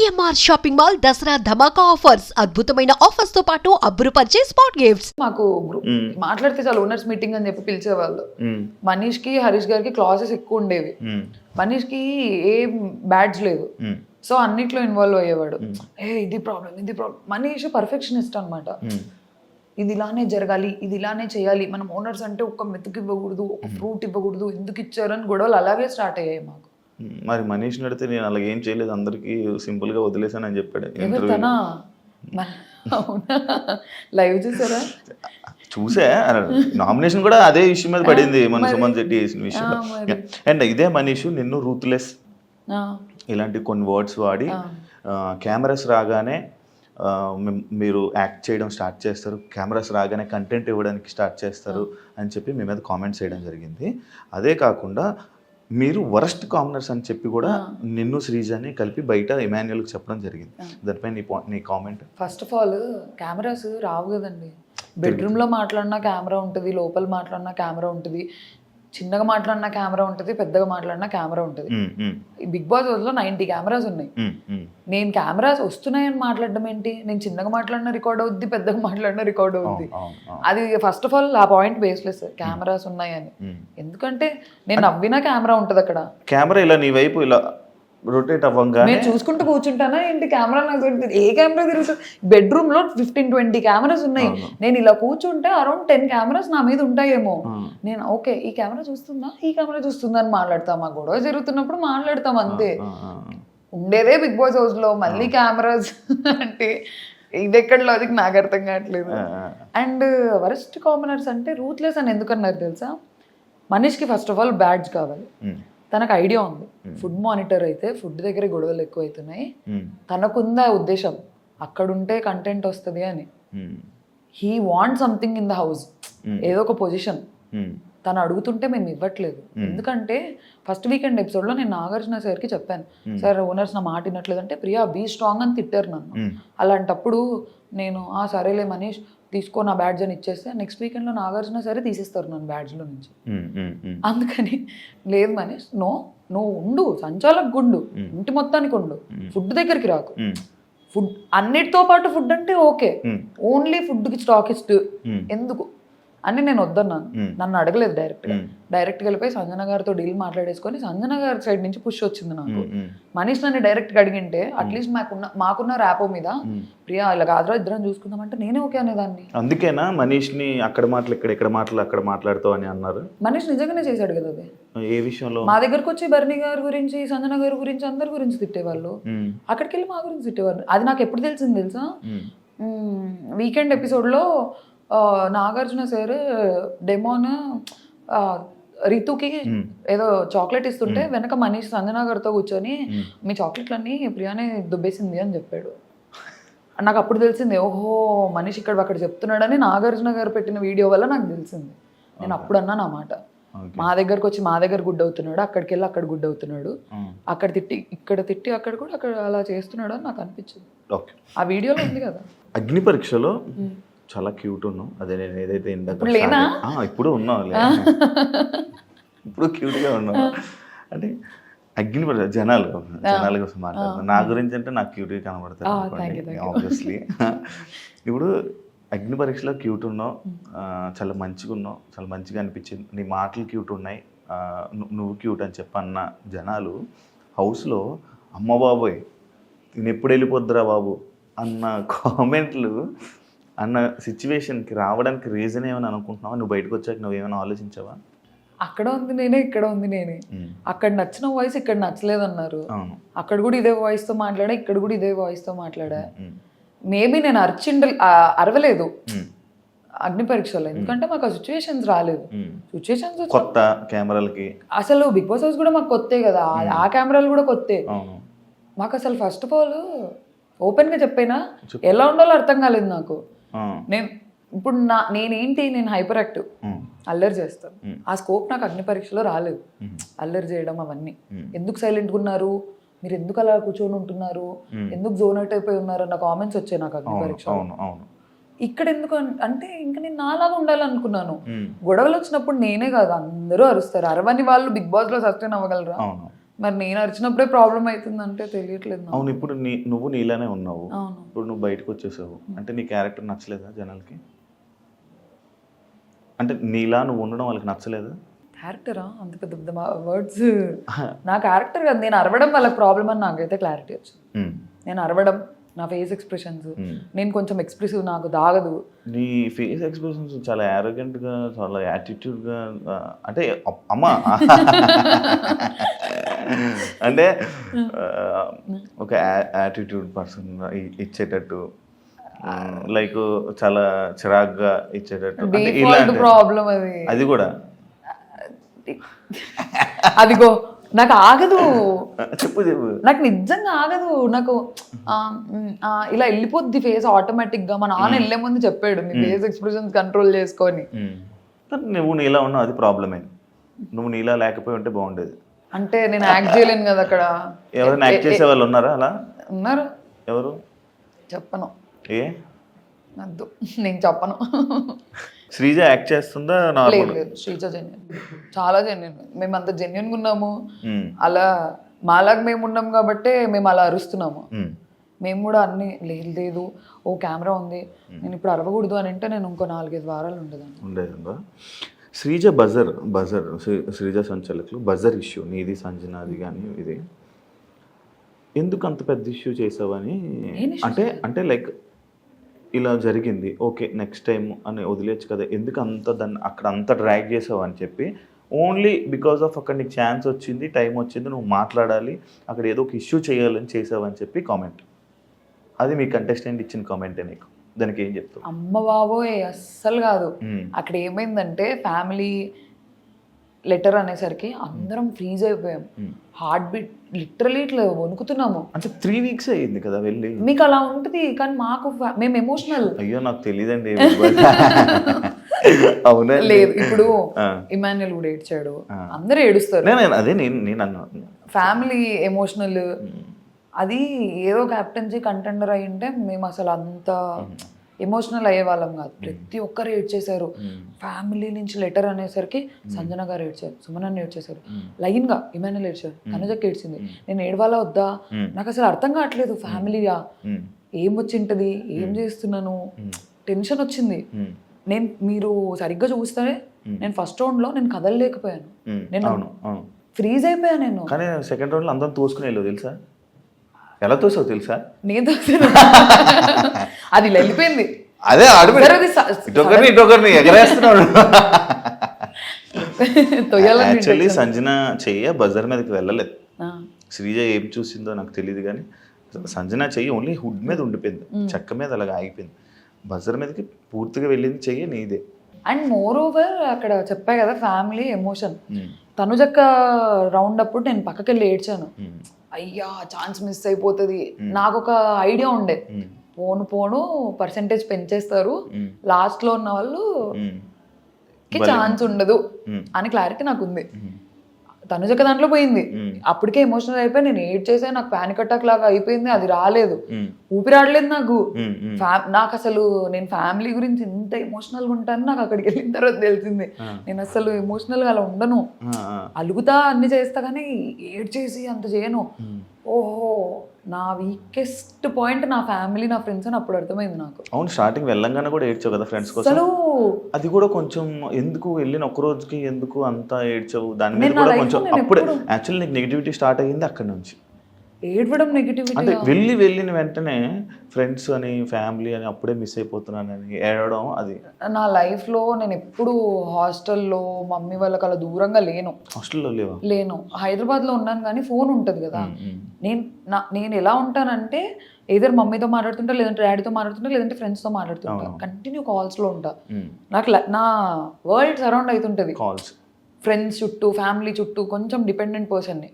CMR shopping mall Dasara ధమాకా offers అద్భుతమైన offers తో పాటు అబ్బురుపరిచే స్పాట్ గిఫ్ట్స్. మాకు మాట్లాడితే చాలా ఓనర్స్ మీటింగ్ అని చెప్పి పిలిచేవాళ్ళు. మనీష్ కి హరీష్ గారికి క్లాసెస్ ఎక్కువ ఉండేవి. మనీష్ కి ఏం బ్యాడ్జ్ లేదు, సో అన్నిట్లో ఇన్వాల్వ్ అయ్యేవాడు. ఇది ప్రాబ్లం. మనీష్ పర్ఫెక్షనిస్ట్ అనమాట. ఇది ఇలానే జరగాలి, ఇది ఇలానే చేయాలి, మనం ఓనర్స్ అంటే ఒక మెతుకు ఇవ్వకూడదు, ఒక ఫ్రూట్ ఇవ్వకూడదు, ఎందుకు ఇచ్చారని గొడవలు అలాగే స్టార్ట్ అయ్యాయి మాకు. మరి మనీష్ నడితే నేను అలాగే ఏం చేయలేదు, అందరికి సింపుల్ గా వదిలేసాను అని చెప్పాడు. లైవ్ చూసారా? చూసా, నామినేషన్ కూడా అదే విషయం మీద పడింది, మన సుమన్ శెట్టి చేసిన విషయంలో. అండ్ ఇదే మనీష్ నిన్ను రూత్లెస్ ఇలాంటి కొన్ని వర్డ్స్ వాడి కెమెరాస్ రాగానే మీరు యాక్ట్ చేయడం స్టార్ట్ చేస్తారు, కెమెరాస్ రాగానే కంటెంట్ ఇవ్వడానికి స్టార్ట్ చేస్తారు అని చెప్పి మీ మీద కామెంట్స్ చేయడం జరిగింది. అదే కాకుండా మీరు వరస్ట్ కామనర్స్ అని చెప్పి కూడా నిన్ను శ్రీజాని కలిపి బయట ఇమాన్యుయల్కి చెప్పడం జరిగింది. దానిపై నీ comment. First of all cameras రావు కదండి. బెడ్రూమ్లో మాట్లాడినా కెమెరా ఉంటుంది, లోపల మాట్లాడినా కెమెరా ఉంటుంది, చిన్నగా మాట్లాడినా కెమెరా ఉంటుంది, పెద్దగా మాట్లాడినా కెమెరా ఉంటుంది. బిగ్ బాస్ హౌస్లో 90 కెమెరాస్ ఉన్నాయి. నేను కెమెరాస్ వస్తున్నాయని మాట్లాడడం ఏంటి? నేను చిన్నగా మాట్లాడినా రికార్డ్ అవుద్ది, పెద్దగా మాట్లాడినా రికార్డ్ అవుద్ది. అది ఫస్ట్ ఆఫ్ ఆల్ ఆ పాయింట్ బేస్లెస్, కెమెరాస్ ఉన్నాయని. ఎందుకంటే నేను నవ్వినా కెమెరా ఉంటుంది అక్కడ. కెమెరా ఇలా నీ వైపు ఇలా రొటేట్ అవ్వంగా నేను చూసుకుంటూ కూర్చుంటానా ఏంటి? కెమెరా నాకు ఏ కెమెరా తిరుగుతుంది? బెడ్రూమ్ లో 15-20 కెమెరాస్ ఉన్నాయి. నేను ఇలా కూర్చుంటే అరౌండ్ 10 కెమెరాస్ నా మీద ఉంటాయేమో. నేను ఓకే ఈ కెమెరా చూస్తుందా, ఈ కెమెరా చూస్తుందా అని మాట్లాడతాం. ఆ గొడవ జరుగుతున్నప్పుడు మాట్లాడతాం అంతే. ఉండేదే బిగ్ బాస్ హౌస్ లో, మళ్ళీ కెమెరాస్ అంటే ఇది ఎక్కడ లాజిక్ నాకు అర్థం కావట్లేదు. అండ్ వరస్ట్ కామనర్స్ అంటే రూత్లెస్ అని ఎందుకన్నారు తెలుసా? మనీష్కి ఫస్ట్ ఆఫ్ ఆల్ బ్యాడ్జ్ కావాలి. తనకు ఐడియా ఉంది, ఫుడ్ మానిటర్ అయితే ఫుడ్ దగ్గర గొడవలు ఎక్కువ అవుతున్నాయి, తనకుందా ఉద్దేశం అక్కడుంటే కంటెంట్ వస్తుంది అని. He want something in the house, ఏదో ఒక పొజిషన్. తను అడుగుతుంటే మేము ఇవ్వట్లేదు. ఎందుకంటే ఫస్ట్ వీకెండ్ ఎపిసోడ్లో నేను నాగార్జున సార్కి చెప్పాను, సార్ ఓనర్స్ నా మాట వినట్లేదంటే ప్రియా బీ స్ట్రాంగ్ అని తిట్టారు నన్ను. అలాంటప్పుడు నేను సరేలే మనీష్ తీసుకో నా బ్యాడ్జ్ అని ఇచ్చేస్తే నెక్స్ట్ వీకెండ్లో నాగార్జున సరే తీసేస్తారు నన్ను బ్యాడ్జ్లో నుంచి. అందుకని లేదు మనీష్, నువ్వు ఉండు, సంచాలకు గుండు, ఇంటి మొత్తానికి ఉండు, ఫుడ్ దగ్గరికి రాకు. ఫుడ్ అన్నిటితో పాటు ఫుడ్ అంటే ఓకే, ఓన్లీ ఫుడ్కి స్టాకిస్ట్ ఎందుకు అని నేను వద్దన్నాను. నన్ను అడగలేదు డైరెక్ట్గా వెళ్ళిపోయి సంజన గారితో డీల్ మాట్లాడేసుకొని సంజన గారి సైడ్ నుంచి పుష్ వచ్చింది నాకు. మనీష్ నన్ను డైరెక్ట్గా అడిగింటే అట్లీస్ట్ మాకున్న ర్యాపో మీద ప్రియా ఇలా కాదురా ఇద్దరం చూసుకుందామంటే నేనే ఓకే అనేదాన్ని. అందుకేనా మనీష్ని అక్కడ మాటలు ఇక్కడ మాటలు అక్కడ మాట్లాడుతావు అని అన్నారు? మనీష్ నిజంగానే చేశాడు కదా అది. ఏ విషయంలో? మా దగ్గరకు వచ్చి భరణి గారి గురించి, సంజన గారి గురించి, అందరి గురించి తిట్టేవాళ్ళు. అక్కడికి వెళ్ళి మా గురించి తిట్టేవాళ్ళు. అది నాకు ఎప్పుడు తెలిసింది తెలుసా? వీకెండ్ ఎపిసోడ్లో నాగార్జున సార్ డెమోన్ రితుకి ఏదో చాక్లెట్ ఇస్తుంటే వెనక మనీష్ సంజన గారితో కూర్చొని మీ చాక్లెట్లన్నీ ప్రియానే దుబ్బేసింది అని చెప్పాడు. నాకు అప్పుడు తెలిసింది, ఓహో మనీష్ ఇక్కడ అక్కడ చెప్తున్నాడని నాగార్జున గారు పెట్టిన వీడియో వల్ల నాకు తెలిసింది. నేను అప్పుడు అన్నాను ఆ మాట. మా దగ్గరకు వచ్చి మా దగ్గర గుడ్ అవుతున్నాడు, అక్కడికి వెళ్ళి అక్కడ గుడ్ అవుతున్నాడు, అక్కడ తిట్టి ఇక్కడ తిట్టి అక్కడ కూడా అక్కడ అలా చేస్తున్నాడు అని నాకు అనిపించింది. ఆ వీడియోలో ఉంది కదా. అగ్ని పరీక్షలో చాలా క్యూట్ ఉన్నావు. అదే నేను ఏదైతే ఇప్పుడు ఉన్నావు, ఇప్పుడు క్యూట్గా ఉన్నావు. అంటే అగ్ని పరీక్ష జనాల కోసం మాట్లాడుతున్నాను. నా గురించి అంటే నాకు క్యూట్గా కనబడతాను ఆబ్వియస్లీ. ఇప్పుడు అగ్ని పరీక్షలో క్యూట్ ఉన్నావు, చాలా మంచిగా ఉన్నావు, చాలా మంచిగా అనిపించింది, నీ మాటలు క్యూట్ ఉన్నాయి, నువ్వు క్యూట్ అని చెప్పన్న జనాలు హౌస్లో అమ్మ బాబోయ్ నేను ఎప్పుడు వెళ్ళిపోద్దురా బాబు అన్న కామెంట్లు అన్న సిచ్యువేషన్కి రావడానికి రీజన్ ఏమని అనుకుంటున్నావా? నువ్వు బయటకు వచ్చాక నువ్వు ఏమైనా ఆలోచించావా? అక్కడ ఉంది నేనే, ఇక్కడ ఉంది నేనే. అక్కడ నచ్చిన వాయిస్ ఇక్కడ నచ్చలేదన్నారు, అక్కడ కూడా ఇదే వాయిస్తో మాట్లాడా, ఇక్కడ కూడా ఇదే వాయిస్తో మాట్లాడా. మేబీ నేను అరవలేదు అగ్ని పరీక్షలో, ఎందుకంటే మాకు ఆ సిచ్యువేషన్స్ రాలేదు. సిచ్యువేషన్స్ కొత్త కెమెరాలకి అసలు బిగ్ బాస్ హౌస్ కూడా మాకు కొత్తే కదా, ఆ కెమెరాలు కూడా కొత్తే మాకు. అసలు ఫస్ట్ ఆఫ్ ఆల్ ఓపెన్గా చెప్పైనా ఎలా ఉండాలో అర్థం కాలేదు నాకు. నేను ఇప్పుడు నేను హైపర్ యాక్టివ్, అల్లరి చేస్తాను. ఆ స్కోప్ నాకు అగ్ని పరీక్షలో రాలేదు. అల్లరి చేయడం అవన్నీ. ఎందుకు సైలెంట్గా ఉన్నారు మీరు, ఎందుకు అలా కూర్చొని ఉంటున్నారు, ఎందుకు జోన్ అవుట్ అయిపోయి ఉన్నారు అన్న కామెంట్స్ వచ్చాయి నాకు అగ్ని పరీక్ష. ఇక్కడ ఎందుకు అంటే ఇంకా నేను నాలాగా ఉండాలనుకున్నాను. గొడవలు వచ్చినప్పుడు నేనే కాదు అందరూ అరుస్తారు. అరవని వాళ్ళు బిగ్ బాస్ లో సస్టైన్ అవ్వగలరా? మరి నేను అరిచినప్పుడే ప్రాబ్లం అవుతుందంటే తెలియట్లేదు నాకు. అవును, ఇప్పుడు నువ్వు నీలానే ఉన్నావు, అవును. ఇప్పుడు నువ్వు బయటకు వచ్చేసావు అంటే నీ క్యారెక్టర్ నచ్చలేదా జనాలకి? అంటే నీలా నువ్వు ఉండడం వాళ్ళకి నచ్చలేదా? క్యారెక్టరా అంత పెద్ద పెద్ద వర్డ్స్. నా క్యారెక్టర్ కదా, నేను అరవడం వాళ్ళకి ప్రాబ్లం అని నాకైతే క్లారిటీ వచ్చింది. నేను అరవడం, నా ఫేస్ ఎక్స్ప్రెషన్స్, నేను కొంచెం ఎక్స్ప్రెసివ్, నాకు దాగదు. నీ ఫేస్ ఎక్స్ప్రెషన్స్ చాలా యారోగెంట్ గా, చాలా యాటిట్యూడ్ గా, అంటే అమ్మా అంటే ఒక యాటిట్యూడ్ పర్సన్ ఇచ్చేటట్టు, లైక్ చాలా చిరాగ్గా ఇచ్చేటట్టు, అంటే డిఫాల్ట్ ప్రాబ్లం అది. అది కూడా అదిగో నాకు ఆగదు, చెప్పు చెప్పు. నాకు నిజంగా ఆగదు. నాకు ఇలా వెళ్ళిపోద్ది ఫేస్ ఆటోమేటిక్ గా. మా నాన్న వెళ్ళే ముందు చెప్పాడు, నీ ఫేస్ ఎక్స్ప్రెషన్స్ కంట్రోల్ చేసుకొని. నువ్వు నీలా ఉన్నావు, అది ప్రాబ్లమే. నువ్వు నీలా లేకపోయి ఉంటే బాగుండేది. అంటే నేను యాక్ట్ చేయలేను కదా అక్కడ. ఎవరైనా యాక్ట్ చేసే వాళ్ళు ఉన్నారా అలా? ఉన్నారు. ఎవరు? చెప్పను. ఏ వద్దు, నేను చెప్పను. శ్రీజ యాక్ట్ చేస్తుందా? లేదు లేదు, శ్రీజ జెన్యున్, చాలా జెన్యున్. మేము అంత జెన్యున్గా ఉన్నాము. అలా మాలాగా మేము ఉన్నాం కాబట్టి మేము అలా అరుస్తున్నాము. మేము కూడా అన్ని లేదు లేదు, ఓ కెమెరా ఉంది, నేను ఇప్పుడు అరవకూడదు అని అంటే నేను ఇంకో 4-5 వారాలు ఉండేదా. శ్రీజ బజర్ శ్రీజ సంచలకులు బజర్ ఇష్యూ, నీది సంజనాది కానీ ఇది ఎందుకు అంత పెద్ద ఇష్యూ చేసావని? అంటే లైక్ ఇలా జరిగింది, ఓకే నెక్స్ట్ టైం అని వదిలేచ్చు కదా, ఎందుకు దాన్ని అక్కడ అంత డ్రాగ్ చేసావు అని చెప్పి, ఓన్లీ బికాస్ ఆఫ్ అక్కడ నీకు ఛాన్స్ వచ్చింది, టైం వచ్చింది, నువ్వు మాట్లాడాలి, అక్కడ ఏదో ఒక ఇష్యూ చేయాలని చేసావని చెప్పి కామెంట్. అది మీ కంటెస్టెంట్ ఇచ్చిన కామెంటే, నీకు దానికి ఏం చెప్తావు? అమ్మ బాబోయ్, అస్సలు కాదు. అక్కడ ఏమైందంటే ఫ్యామిలీ లెటర్ అనేసరికి అందరం ఫ్రీజ్ అయిపోయాం. హార్ట్ బీట్ లిటరలీ ఇట్లా వణుకుతున్నాము. అంటే 3 weeks అయ్యింది కదా వెళ్ళి. మీకు అలా ఉంటుంది కానీ మాకు మేము ఎమోషనల్. అయ్యో నాకు తెలియదండి. అవునా? లేదు, ఇప్పుడు ఇమాన్యుల్ కూడా ఏడ్చాడు, అందరూ ఏడుస్తారు. అదే నేను అన్నాను, ఫ్యామిలీ ఎమోషనల్. అది ఏదో క్యాప్టెన్సీ కంటెండర్ అయి ఉంటే మేము అసలు అంత ఎమోషనల్ అయ్యే వాళ్ళం కాదు. ప్రతి ఒక్కరు ఏడ్చేశారు. ఫ్యామిలీ నుంచి లెటర్ అనేసరికి సంజన గారు ఏడ్చారు, సుమన్ ఏడ్చేశారు, లైన్ గా ఇమాన్యుల్ ఏడ్చారు, తనుజకి ఏడ్చింది. నేను ఏడవాలా వద్దా నాకు అసలు అర్థం కావట్లేదు. ఫ్యామిలీగా ఏం వచ్చింటది, ఏం చేస్తున్నాను, టెన్షన్ వచ్చింది. మీరు సరిగ్గా చూస్తే నేను ఫస్ట్ రౌండ్ లో నేను కదలలేకపోయాను, నేను ఫ్రీజ్ అయిపోయాను. నేను కానీ సెకండ్ రౌండ్ లో అందరం తోసుకుని వెళ్ళావు తెలుసా? ఎలా తోసావు తెలుసా? నేను తోసాను, అది వెళ్ళిపోయింది. అదే ఇటొకరిని ఎగరేస్తున్నాడు. యాక్చువల్లీ సంజన చెయ్య బజర్ మీదకి వెళ్ళలేదు. శ్రీజ ఏం చూసిందో నాకు తెలియదు కానీ సంజన చెయ్యి ఓన్లీ హుడ్ మీద ఉండిపోయింది, చెక్క మీద అలాగ ఆగిపోయింది. బజర్ మీదకి పూర్తిగా వెళ్ళింది చెయ్యి నీదే. అండ్ మోర్ ఓవర్ అక్కడ చెప్పా కదా ఫ్యామిలీ ఎమోషన్. తనుజక్క రౌండ్ అప్పుడు నేను పక్కకి వెళ్ళి ఏడ్చాను. అయ్యా ఛాన్స్ మిస్ అయిపోతుంది. నాకు ఒక ఐడియా ఉండే, పోను పర్సెంటేజ్ పెంచేస్తారు, లాస్ట్ లో ఉన్న వాళ్ళు ఛాన్స్ ఉండదు అని క్లారిటీ నాకు ఉంది. తనుజక్క దాంట్లో పోయింది, అప్పటికే ఎమోషనల్ అయిపోయి నేను ఏడ్ చేసా, నాకు పానిక్ అటాక్ లాగా అయిపోయింది, అది రాలేదు, ఊపిరాడలేదు నాకు. నాకు అసలు నేను ఫ్యామిలీ గురించి ఎంత ఎమోషనల్గా ఉంటాను నాకు అక్కడికి వెళ్ళిన తర్వాత తెలిసింది. నేను అసలు ఎమోషనల్గా అలా ఉండను, అలుగుతా అన్ని చేస్తా కానీ ఏడ్ చేసి అంత చేయను. ఓహో, నా వీకెస్ట్ పాయింట్ నా ఫ్యామిలీ, నా ఫ్రెండ్స్ అని అప్పుడు అర్థమైంది నాకు. అవును, స్టార్టింగ్ వెళ్ళంగానే కూడా ఏడ్చావు కదా ఫ్రెండ్స్ కోసం. అది కూడా కొంచెం ఎందుకు వెళ్ళిన ఒక్క రోజుకి ఎందుకు అంత ఏడ్చావు? దాని మీద కూడా కొంచెం అప్పుడే యాక్చువల్లీ నీకు నెగిటివిటీ స్టార్ట్ అయ్యింది అక్కడ నుంచి. ఏడవడం నెగిటివిటీ అంటే వెళ్ళిన వెంటనే ఫ్రెండ్స్ అని ఫ్యామిలీ అని అప్పుడే మిస్ అయిపోతున్నానని ఏడవడం. అది నా లైఫ్ లో నేను ఎప్పుడు హాస్టల్లో మమ్మీ వాళ్ళకి అలా దూరంగా లేను. హాస్టల్లో లేను, హైదరాబాద్ లో ఉన్నాను కానీ ఫోన్ ఉంటుంది కదా. నేను ఎలా ఉంటానంటే ఏదర్ మమ్మీతో మాట్లాడుతుంటా, లేదంటే డాడీతో మాట్లాడుతుంటా, లేదంటే ఫ్రెండ్స్తో మాట్లాడుతుంటా, కంటిన్యూ కాల్స్ లో ఉంటా. నాకు నా వరల్డ్ సరౌండ్ అవుతుంటది, కాల్స్, ఫ్రెండ్స్ చుట్టూ, ఫ్యామిలీ చుట్టూ. కొంచెం డిపెండెంట్ పర్సన్ని,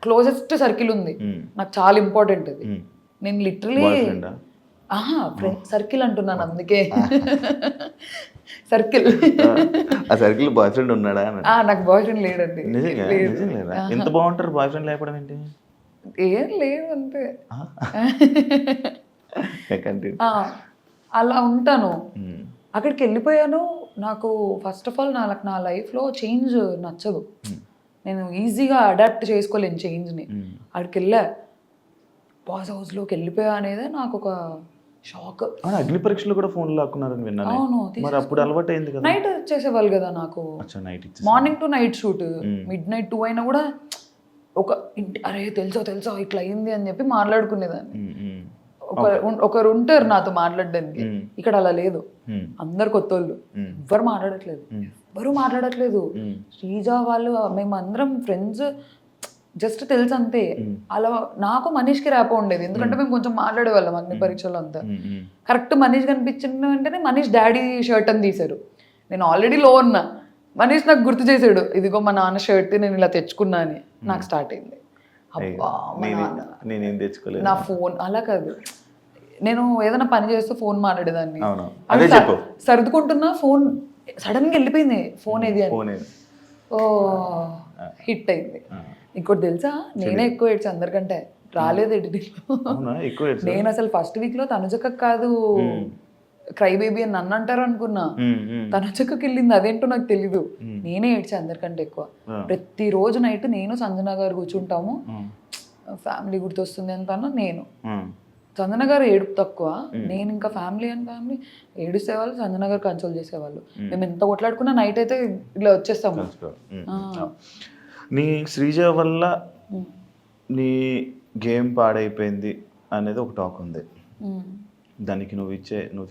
క్లోజెస్ట్ సర్కిల్ ఉంది నాకు, చాలా ఇంపార్టెంట్ అది. నేను లిటరలీ ఫ్రెండ్ సర్కిల్ అంటున్నాను అందుకే. సర్కిల్, ఆ సర్కిల్ బాయ్ ఫ్రెండ్ ఉన్నాడా? నాకు బాయ్ ఫ్రెండ్ లేడండి. ఎంత బాగుంటారు బాయ్ ఫ్రెండ్ లేకపోవడం ఏంటి? ఏం లేదు అంతే, అలా ఉంటాను. అక్కడికి వెళ్ళిపోయాను. నాకు ఫస్ట్ ఆఫ్ ఆల్ నా లైఫ్లో చేంజ్ నచ్చదు. నేను ఈజీగా అడాప్ట్ చేసుకోలేను చేంజ్ని. అక్కడికి వెళ్ళా బాస్ హౌస్లోకి వెళ్ళిపోయా అనేది నాకు ఒక షాక్. అగ్ని పరీక్షలు కూడా ఫోన్ లాక్కున్నారని విన్నాను. అవును, మరి అప్పుడు అలవాటు అయింది కదా. నైట్ చేసేవాళ్ళు కదా నాకు, night morning to night shoot, mid night 2 అయినా కూడా ఒక అరే తెలుసా ఇట్లా అయింది అని చెప్పి మాట్లాడుకునేదాన్ని. ఒకరు ఉంటారు నాతో మాట్లాడడానికి. ఇక్కడ అలా లేదు, అందరు కొత్త వాళ్ళు, ఎవ్వరు మాట్లాడట్లేదు. శ్రీజ వాళ్ళు మేమందరం ఫ్రెండ్స్, జస్ట్ తెలుసు అంతే. అలా నాకు మనీష్కి ర్యాపో ఉండేది, ఎందుకంటే మేము కొంచెం మాట్లాడేవాళ్ళం అగ్ని పరీక్షలు అంతా. కరెక్ట్ మనీష్ కనిపించిన వెంటనే మనీష్ డాడీ షర్ట్ అని తీశారు. నేను ఆల్రెడీ లో ఉన్నా, మనీష్ నాకు గుర్తు చేశాడు, ఇదిగో మా నాన్న షర్ట్ నేను ఇలా తెచ్చుకున్నా అని. నాకు స్టార్ట్ అయింది, అబ్బా నేనేం తెచ్చుకోలేదు. నా ఫోన్ అలా కాదు, నేను ఏదైనా పని చేస్తూ ఫోన్ మాట్లాడేదాన్ని, సర్దుకుంటున్నా ఫోన్ సడన్ గా వెళ్ళిపోయింది, ఫోన్ ఏది అని. ఓ హిట్ అయింది. ఇంకోటి తెలుసా, నేనే ఎక్కువ ఏడ్చా అందరికంటే. రాలేదు ఎడిటింగ్. నేను అసలు ఫస్ట్ వీక్ లో తనుజక్క కాదు క్రై బేబీ అని నన్ను అంటారు అనుకున్నా, తనుజక్కకి వెళ్ళింది, అదేంటో నాకు తెలీదు. నేనే ఏడ్చా అందరికంటే ఎక్కువ. ప్రతిరోజు నైట్ నేను సంజన గారు కూర్చుంటాము, ఫ్యామిలీ గుర్తొస్తుంది అంటాను నేను. సంజన గారు ఏడుపు తక్కువ, నేను ఇంకా ఫ్యామిలీ ఏడుసేవాళ్ళు, సంజన గారు కన్సోల్ చేసేవాళ్ళు. మేము ఎంత కొట్లాడుకున్నా నైట్ అయితే ఇలా వచ్చేస్తాము. నీ శ్రీజ వల్ల నీ గేమ్ పాడైపోయింది అనేది ఒక టాక్ ఉంది. దానికి నువ్వు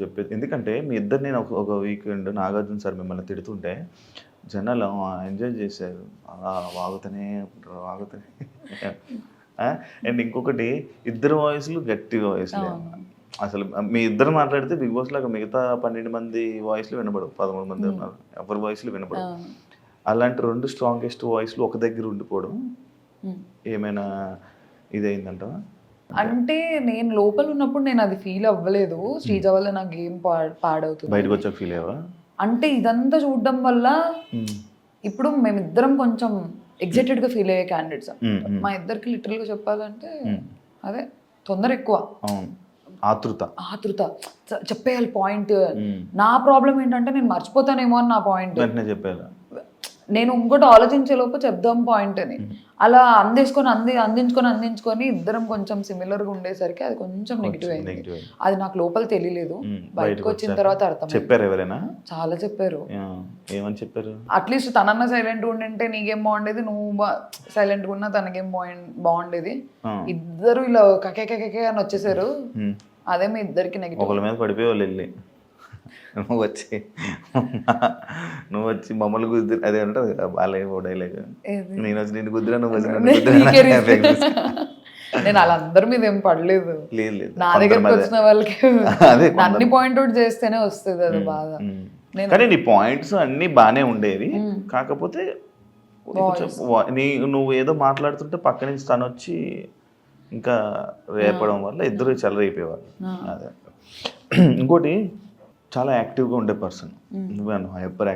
చెప్పేది ఎందుకంటే మీ ఇద్దరు, నేను ఒక వీకెండ్ నాగార్జున సార్ మిమ్మల్ని తిడుతుంటే జనాలు ఎంజాయ్ చేశారు, అలా వాగుతూనే అండ్ ఇంకొకటి ఇద్దరు వాయిస్లు గట్టి వాయిస్లే. అసలు మీ ఇద్దరు మాట్లాడితే బిగ్ బాస్ లాగా మిగతా 12 మంది వాయిస్లు వినపడవు, 13 మంది ఉన్నారు, ఎవరి వాయిస్లు వినపడవు. అలాంటి 2 స్ట్రాంగెస్ట్ వాయిస్లు ఒక దగ్గర ఉండిపోవడం ఏమైనా ఇదైందంటావా? అంటే నేను లోపల ఉన్నప్పుడు నేను అది ఫీల్ అవ్వలేదు, శ్రీజ వల్ల నా గేమ్ పాడవుతుంది. బయటకు వచ్చాక ఫీల్ అయ్యావా? అంటే ఇదంతా చూడడం వల్ల ఇప్పుడు మేమిద్దరం కొంచెం ఎగ్జైటెడ్ గా ఫీల్ అయ్యే క్యాండిడేట్స్. మా ఇద్దరికి లిటరల్ గా చెప్పాలంటే అదే తొందర ఎక్కువ, ఆతృత చెప్పేయాలి పాయింట్. నా ప్రాబ్లం ఏంటంటే నేను మర్చిపోతానేమో అని నా పాయింట్. చెప్పాను నేను ఇంకోటి ఆలోచించే లోపు చెప్దాం పాయింట్ అని, అలా అందించుకొని ఇద్దరం కొంచెం సిమిలర్ గా ఉండేసరికి అది కొంచెం నెగిటివ్ అయింది. అది నాకు లోపల తెలియలేదు, బయటకు వచ్చిన తర్వాత అర్థం. చెప్పారు ఎవరైనా? చాలా చెప్పారు. ఏమని చెప్పారు? అట్లీస్ట్ తనన్న సైలెంట్ గా ఉండింటే నీకేం బాగుండేది, నువ్వు సైలెంట్ గా ఉన్నా తనకేం బాగుండేది. ఇద్దరు ఇలా కకే అని వచ్చేసారు, అదే మీ ఇద్దరికి నెగిటివ్. ఒకళ్ళ మీద పడిపోయేవాళ్ళు వెళ్ళి, నువ్వు వచ్చి మమ్మల్ని గుద్దు, అదే ఉంటుంది బాలయ్య డైలాగ్, నేను వచ్చి నిన్ను గుద్దురా, నువ్వు వచ్చి నేను వాళ్ళందరి మీద ఏం పడలేదు. లేదు, నా దగ్గరకు వచ్చిన వాళ్ళకి అన్ని పాయింట్ అవుట్ చేస్తేనే వస్తుంది అది బాగా. కానీ నీ పాయింట్స్ అన్ని బానే ఉండేవి, కాకపోతే నువ్వు ఏదో మాట్లాడుతుంటే పక్క నుంచి తను వచ్చి ఇంకా రేపడం వల్ల ఇద్దరు చెలరైపోయేవాళ్ళు. అదే ఇంకోటి చాలా యాక్టివ్గా ఉండే పర్సన్ నువ్వే, హైపర్